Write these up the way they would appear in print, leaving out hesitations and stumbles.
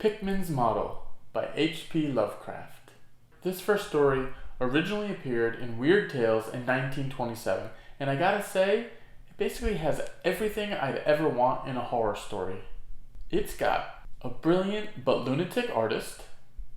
Pickman's Model by HP Lovecraft. This first story originally appeared in Weird Tales in 1927, and I gotta say, it basically has everything I'd ever want in a horror story. It's got a brilliant but lunatic artist,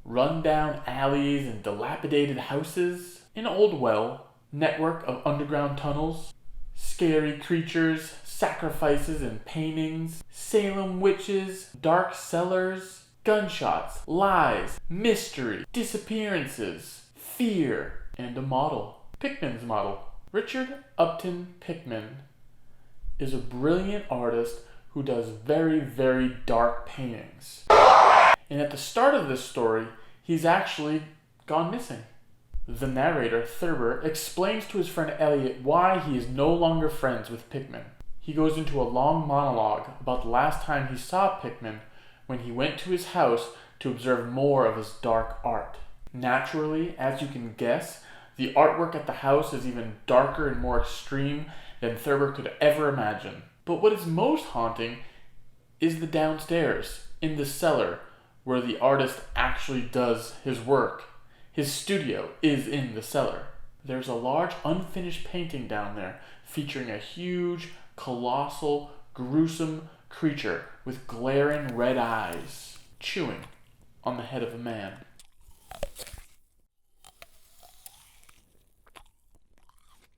run-down alleys and dilapidated houses, an old well, network of underground tunnels, scary creatures, sacrifices and paintings, Salem witches, dark cellars, gunshots, lies, mystery, disappearances, fear, and a model. Pickman's Model. Richard Upton Pickman is a brilliant artist who does very, very dark paintings. And at the start of this story, he's actually gone missing. The narrator, Thurber, explains to his friend Elliot why he is no longer friends with Pickman. He goes into a long monologue about the last time he saw Pickman when he went to his house to observe more of his dark art. Naturally, as you can guess, the artwork at the house is even darker and more extreme than Thurber could ever imagine. But what is most haunting is the downstairs, in the cellar, where the artist actually does his work. His studio is in the cellar. There's a large unfinished painting down there featuring a huge, colossal, gruesome creature with glaring red eyes, chewing on the head of a man.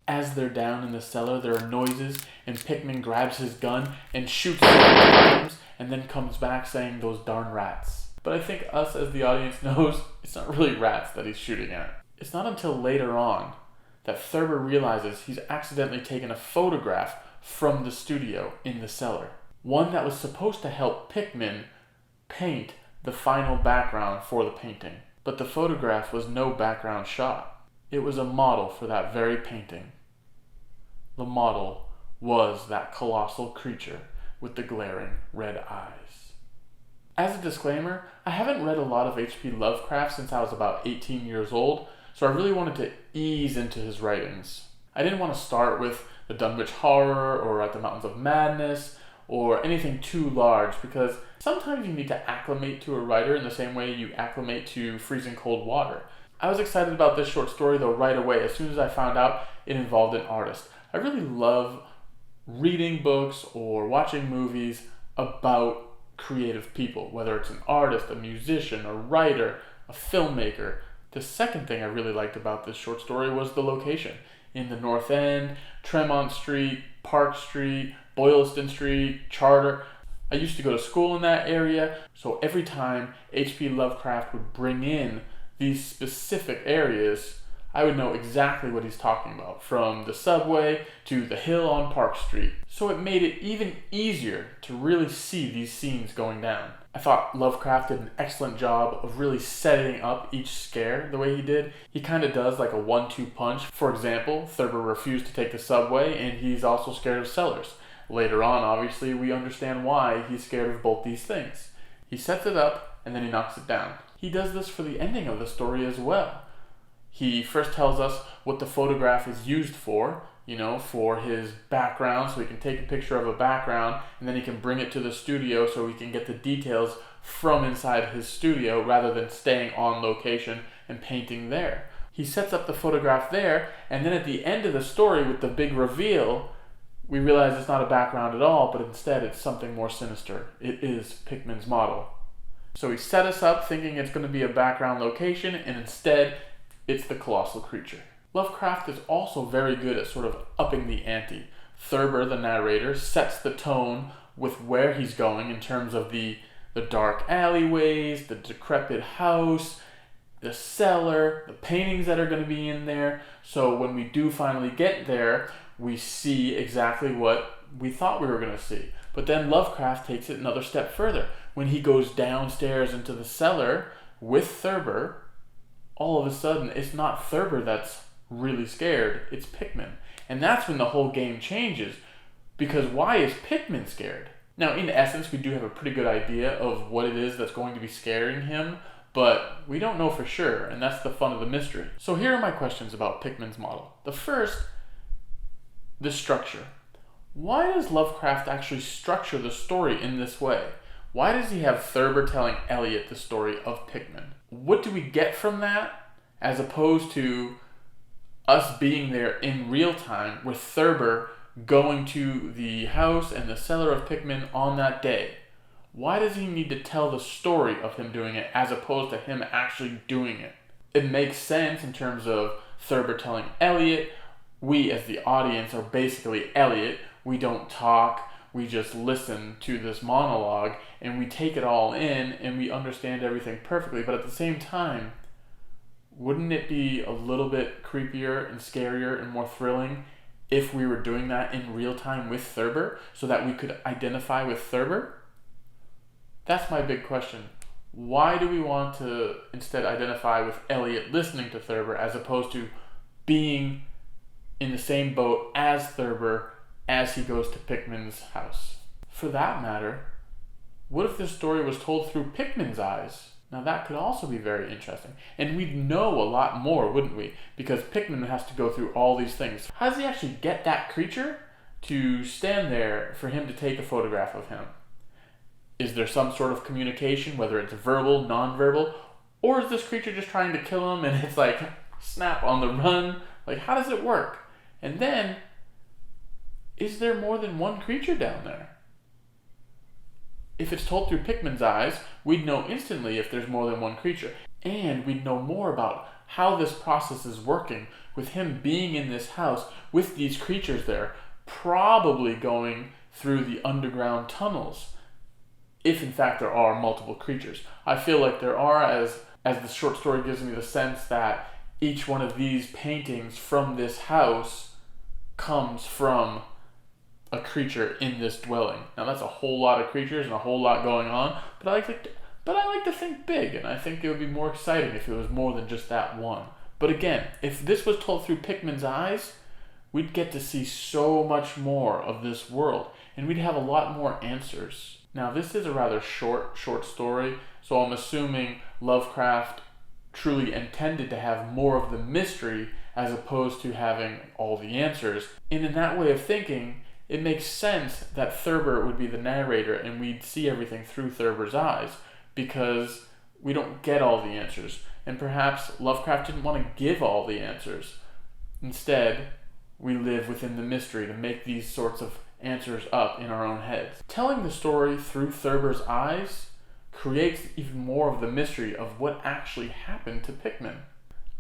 As they're down in the cellar, there are noises, and Pickman grabs his gun and shoots 3 times, and then comes back saying, "Those darn rats." But I think us as the audience knows, it's not really rats that he's shooting at. It's not until later on that Thurber realizes he's accidentally taken a photograph from the studio in the cellar. One that was supposed to help Pickman paint the final background for the painting. But the photograph was no background shot. It was a model for that very painting. The model was that colossal creature with the glaring red eyes. As a disclaimer, I haven't read a lot of HP Lovecraft since I was about 18 years old, so I really wanted to ease into his writings. I didn't want to start with the Dunwich Horror or At the Mountains of Madness or anything too large, because sometimes you need to acclimate to a writer in the same way you acclimate to freezing cold water. I was excited about this short story though right away as soon as I found out it involved an artist. I really love reading books or watching movies about creative people, whether it's an artist, a musician, a writer, a filmmaker. The second thing I really liked about this short story was the location. In the North End, Tremont Street, Park Street, Boylston Street, Charter. I used to go to school in that area, so every time H.P. Lovecraft would bring in these specific areas, I would know exactly what he's talking about, from the subway to the hill on Park Street. So it made it even easier to really see these scenes going down. I thought Lovecraft did an excellent job of really setting up each scare the way he did. He kind of does like a 1-2 punch. For example, Thurber refused to take the subway, and he's also scared of cellars. Later on, obviously, we understand why he's scared of both these things. He sets it up, and then he knocks it down. He does this for the ending of the story as well. He first tells us what the photograph is used for, for his background, so he can take a picture of a background, and then he can bring it to the studio so he can get the details from inside his studio rather than staying on location and painting there. He sets up the photograph there, and then at the end of the story with the big reveal, we realize it's not a background at all, but instead it's something more sinister. It is Pickman's model. So he set us up thinking it's going to be a background location, and instead it's the colossal creature. Lovecraft is also very good at sort of upping the ante. Thurber, the narrator, sets the tone with where he's going in terms of the dark alleyways, the decrepit house, the cellar, the paintings that are going to be in there. So when we do finally get there, we see exactly what we thought we were going to see. But then Lovecraft takes it another step further. When he goes downstairs into the cellar with Thurber, all of a sudden it's not Thurber that's really scared, it's Pickman. And that's when the whole game changes, because why is Pickman scared? Now, in essence, we do have a pretty good idea of what it is that's going to be scaring him, but we don't know for sure, and that's the fun of the mystery. So here are my questions about Pickman's model. The first, the structure. Why does Lovecraft actually structure the story in this way? Why does he have Thurber telling Elliot the story of Pickman? What do we get from that as opposed to us being there in real time with Thurber going to the house and the cellar of Pickman on that day? Why does he need to tell the story of him doing it as opposed to him actually doing it? It makes sense in terms of Thurber telling Elliot. We as the audience are basically Elliot. We don't talk, we just listen to this monologue and we take it all in and we understand everything perfectly. But at the same time, wouldn't it be a little bit creepier and scarier and more thrilling if we were doing that in real time with Thurber so that we could identify with Thurber? That's my big question. Why do we want to instead identify with Elliot listening to Thurber as opposed to being in the same boat as Thurber as he goes to Pickman's house? For that matter, what if this story was told through Pickman's eyes? Now that could also be very interesting. And we'd know a lot more, wouldn't we? Because Pickman has to go through all these things. How does he actually get that creature to stand there for him to take a photograph of him? Is there some sort of communication, whether it's verbal, non-verbal, or is this creature just trying to kill him and it's like, snap, on the run? Like, how does it work? And then, is there more than one creature down there? If it's told through Pickman's eyes, we'd know instantly if there's more than one creature. And we'd know more about how this process is working with him being in this house with these creatures there, probably going through the underground tunnels. If in fact there are multiple creatures. I feel like there are, as the short story gives me the sense that each one of these paintings from this house comes from a creature in this dwelling. Now that's a whole lot of creatures and a whole lot going on, but I like to think big, and I think it would be more exciting if it was more than just that one. But again, if this was told through Pickman's eyes, we'd get to see so much more of this world, and we'd have a lot more answers. Now this is a rather short story, so I'm assuming Lovecraft truly intended to have more of the mystery as opposed to having all the answers. And in that way of thinking, it makes sense that Thurber would be the narrator and we'd see everything through Thurber's eyes because we don't get all the answers. And perhaps Lovecraft didn't want to give all the answers. Instead, we live within the mystery to make these sorts of answers up in our own heads. Telling the story through Thurber's eyes creates even more of the mystery of what actually happened to Pickman.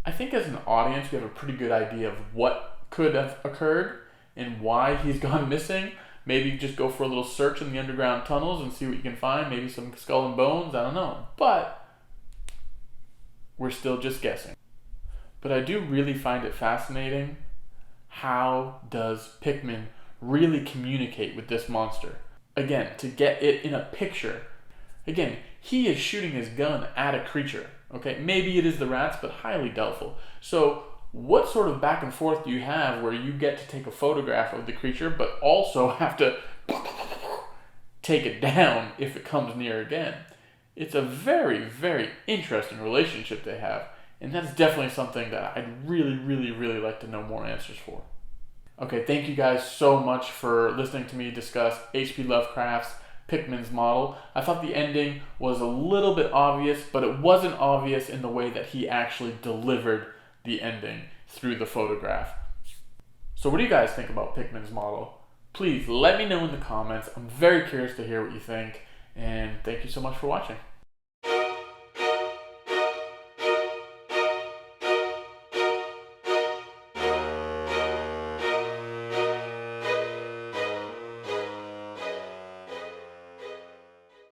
I think as an audience we have a pretty good idea of what could have occurred and why he's gone missing. Maybe just go for a little search in the underground tunnels and see what you can find. Maybe some skull and bones, I don't know. But we're still just guessing. But I do really find it fascinating, how does Pickman really communicate with this monster? Again, to get it in a picture. Again, he is shooting his gun at a creature. Okay, maybe it is the rats, but highly doubtful. So what sort of back and forth do you have where you get to take a photograph of the creature, but also have to take it down if it comes near again? It's a very, very interesting relationship they have. And that's definitely something that I'd really, really, really like to know more answers for. Okay, thank you guys so much for listening to me discuss HP Lovecraft's Pickman's model. I thought the ending was a little bit obvious, but it wasn't obvious in the way that he actually delivered the ending through the photograph. So what do you guys think about Pickman's model? Please let me know in the comments. I'm very curious to hear what you think, and thank you so much for watching.